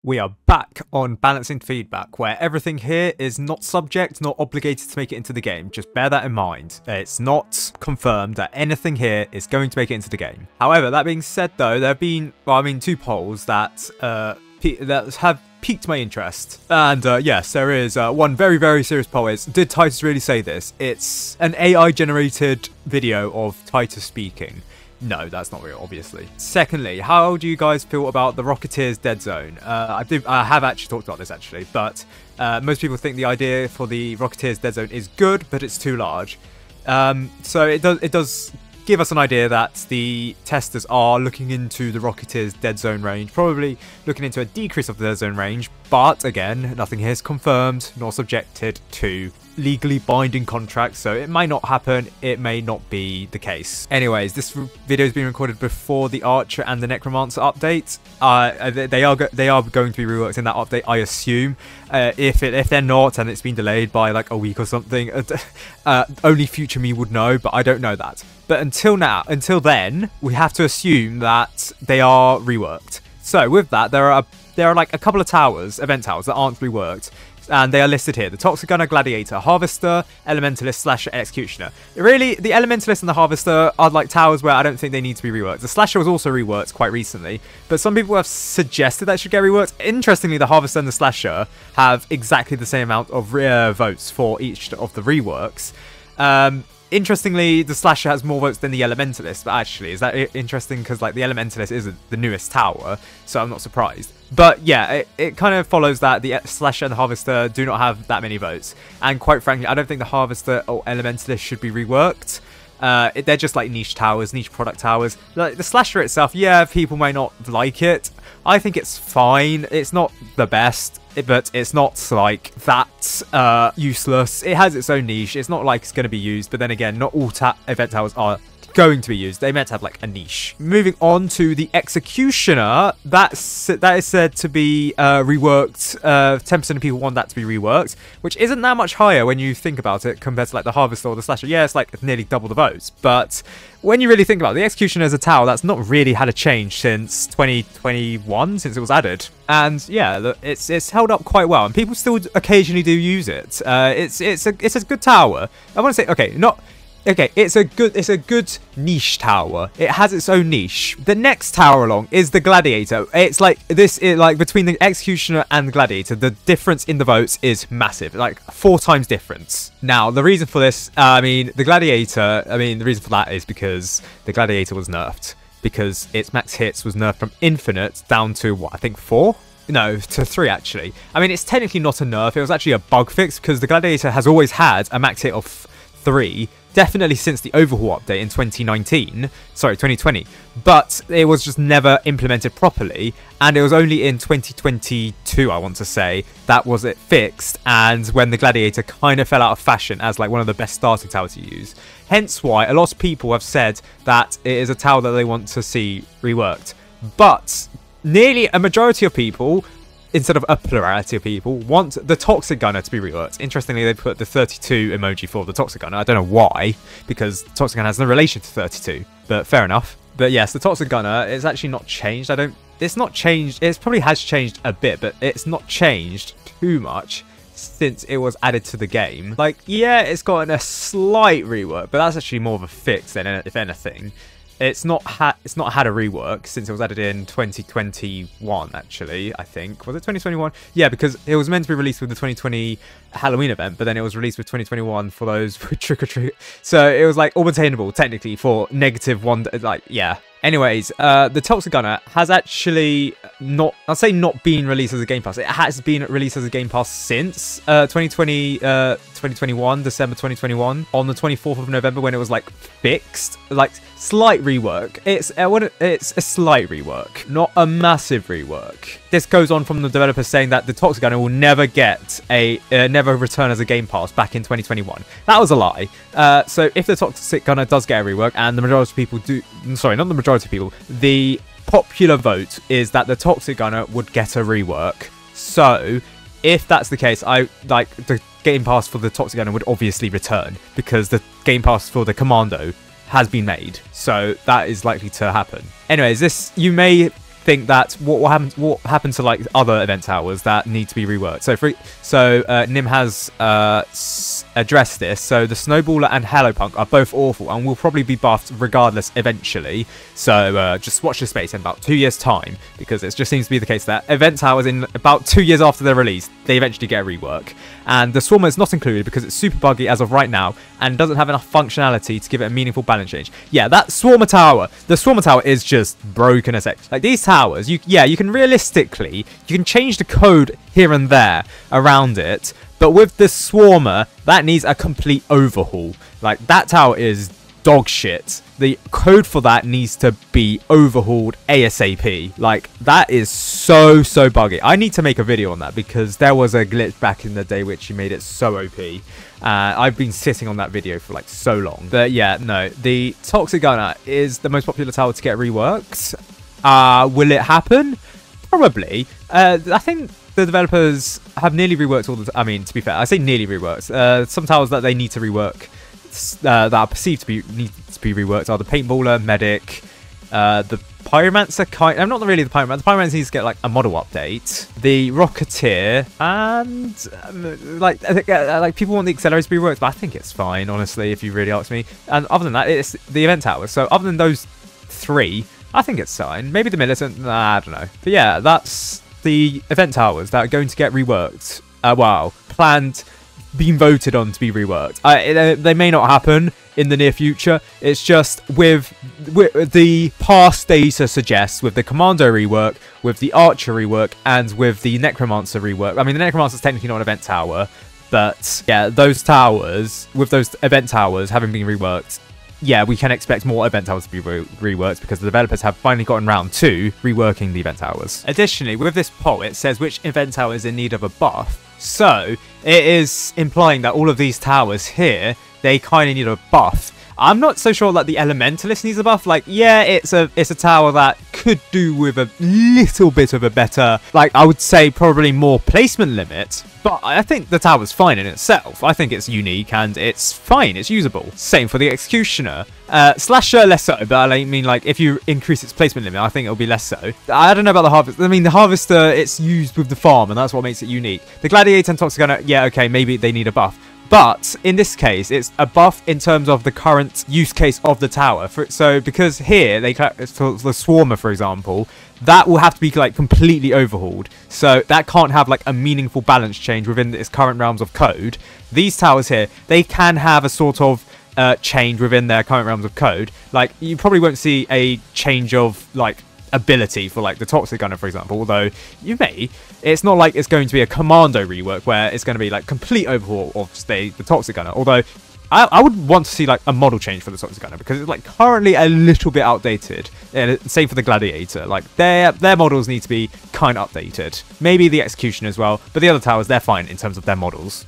We are back on balancing feedback, where everything here is not subject, not obligated to make it into the game. Just bear that in mind. It's not confirmed that anything here is going to make it into the game. However, that being said though, there have been, two polls that have piqued my interest. And yes, there is one very, very serious poll. Is, did Titus really say this? It's an AI generated video of Titus speaking. No, that's not real, obviously. Secondly, how do you guys feel about the Rocketeer's Dead Zone? I have actually talked about this, actually, but most people think the idea for the Rocketeer's Dead Zone is good, but it's too large. So it does give us an idea that the testers are looking into the Rocketeer's Dead Zone range, probably looking into a decrease of the Dead Zone range, but again, nothing here is confirmed nor subjected to legally binding contracts, so it might not happen, it may not be the case. Anyways, this video has been recorded before the Archer and the Necromancer update. They are going to be reworked in that update, I assume. If they're not and it's been delayed by like a week or something, only future me would know, but I don't know that. But until then, we have to assume that they are reworked. So with that, there are like a couple of towers, event towers, that aren't reworked. And they are listed here. The Toxic Gunner, Gladiator, Harvester, Elementalist, Slasher, Executioner. Really, the Elementalist and the Harvester are like towers where I don't think they need to be reworked. The Slasher was also reworked quite recently, but some people have suggested that should get reworked. Interestingly, the Harvester and the Slasher have exactly the same amount of votes for each of the reworks. Interestingly, the Slasher has more votes than the Elementalist, but actually, is that interesting? Because like the Elementalist isn't the newest tower, so I'm not surprised. But yeah, it kind of follows that the Slasher and the Harvester do not have that many votes. And quite frankly, I don't think the Harvester or Elementalist should be reworked. They're just like niche towers, niche product towers. Like the Slasher itself, yeah, people may not like it. I think it's fine. It's not the best, but it's not like that useless. It has its own niche. It's not like it's going to be used, but then again, not all event towers are going to be used. They meant to have like a niche. Moving on to the Executioner, that is said to be reworked. 10% of people want that to be reworked, which isn't that much higher when you think about it compared to like the Harvester or the Slasher. Yeah, it's like nearly double the votes, but when you really think about it, the Executioner as a tower that's not really had a change since 2021, since it was added. And yeah, it's held up quite well, and people still occasionally do use it. It's a good tower. I want to say, it's a good niche tower. It has its own niche. The next tower along is the Gladiator. It's like between the Executioner and the Gladiator, the difference in the votes is massive, like 4 times difference. Now, the reason for this, the Gladiator, the reason for that is because the Gladiator was nerfed, because its max hits was nerfed from infinite down to what, I think 4? No, to 3 actually. It's technically not a nerf. It was actually a bug fix, because the Gladiator has always had a max hit of 3, definitely since the overhaul update in 2020, but it was just never implemented properly, and it was only in 2022, I want to say, that was it fixed, and when the Gladiator kind of fell out of fashion as like one of the best starting towers to use. Hence why a lot of people have said that it is a tower that they want to see reworked, but nearly a majority of people, instead of a plurality of people, want the Toxic Gunner to be reworked. Interestingly, they put the 32 emoji for the Toxic Gunner. I don't know why, because the Toxic Gunner has no relation to 32, but fair enough. But yes, the Toxic Gunner is actually not changed. It's not changed. It probably has changed a bit, but it's not changed too much since it was added to the game. Like, yeah, it's gotten a slight rework, but that's actually more of a fix than if anything. It's not had a rework since it was added in 2021, actually, I think. Was it 2021? Yeah, because it was meant to be released with the 2020 Halloween event, but then it was released with 2021 for those trick-or-treat. So it was like all attainable, technically, for -1, like, yeah. Anyways, the Toxic Gunner has actually I'd say not been released as a Game Pass. It has been released as a Game Pass since 2021, December 2021, on the 24th of November, when it was like fixed, like slight rework. It's a slight rework, not a massive rework. This goes on from the developers saying that the Toxic Gunner will never never return as a Game Pass back in 2021. That was a lie. So if the Toxic Gunner does get a rework, and the majority of people do, sorry, not the majority of people, the popular vote is that the Toxic Gunner would get a rework. So if that's the case, the Game Pass for the Toxic Gunner would obviously return, because the Game Pass for the Commando has been made, so that is likely to happen. Anyways, you may think that what happened to like other event towers that need to be reworked. So Nim has addressed this. So the Snowballer and Hello Punk are both awful and will probably be buffed regardless eventually. So just watch this space in about 2 years time, because it just seems to be the case that event towers in about 2 years after they're released, they eventually get a rework. And the Swarmer is not included because it's super buggy as of right now and doesn't have enough functionality to give it a meaningful balance change. Yeah, that Swarmer tower, the Swarmer tower is just broken as heck. Like these towers, you can realistically, you can change the code here and there around it, but with the Swarmer, that needs a complete overhaul. Like that tower is dog shit. The code for that needs to be overhauled ASAP. Like that is so buggy. I need to make a video on that because there was a glitch back in the day which made it so OP. I've been sitting on that video for like so long. But yeah, no, the Toxic Gunner is the most popular tower to get reworked. Will it happen? Probably. I think the developers have nearly reworked all the... I mean, to be fair, I say nearly reworked. Some towers that they need to rework, that are perceived to need to be reworked, are the Paintballer, Medic, the Pyromancer, not really the Pyromancer. The Pyromancer needs to get like a model update. The Rocketeer, and like people want the Accelerator to be reworked, but I think it's fine, honestly, if you really ask me. And other than that, it's the event towers. So other than those three, I think it's fine. Maybe the Militant, I don't know. But yeah, that's the event towers that are going to get reworked. Planned, being voted on to be reworked. They may not happen in the near future. It's just with the past data suggests, with the Commando rework, with the Archer rework, and with the Necromancer rework. I mean, the Necromancer is technically not an event tower, but yeah, those towers, with those event towers having been reworked, yeah, we can expect more event towers to be reworked because the developers have finally gotten round to reworking the event towers. Additionally, with this poll, it says which event tower is in need of a buff. So it is implying that all of these towers here, they kind of need a buff. I'm not so sure that the Elementalist needs a buff. Like, yeah, it's a tower that could do with a little bit of a better, like, I would say probably more placement limit. But I think the tower's fine in itself. I think it's unique and it's fine. It's usable. Same for the Executioner. Slasher, less so. But I mean, like, if you increase its placement limit, I think it'll be less so. I don't know about the Harvester. I mean, the Harvester, it's used with the farm, and that's what makes it unique. The Gladiator and Toxic Gunner, yeah, okay, maybe they need a buff. But in this case, it's a buff in terms of the current use case of the tower. So because here, for the Swarmer, for example, that will have to be like completely overhauled. So that can't have like a meaningful balance change within its current realms of code. These towers here, they can have a sort of change within their current realms of code. Like, you probably won't see a change of like ability for like the Toxic Gunner, for example, although you may. It's not like it's going to be a Commando rework where it's going to be like complete overhaul of the Toxic Gunner, although I would want to see like a model change for the Toxic Gunner because it's like currently a little bit outdated. And same for the Gladiator, like their models need to be kind of updated. Maybe the Execution as well, but the other towers, they're fine in terms of their models.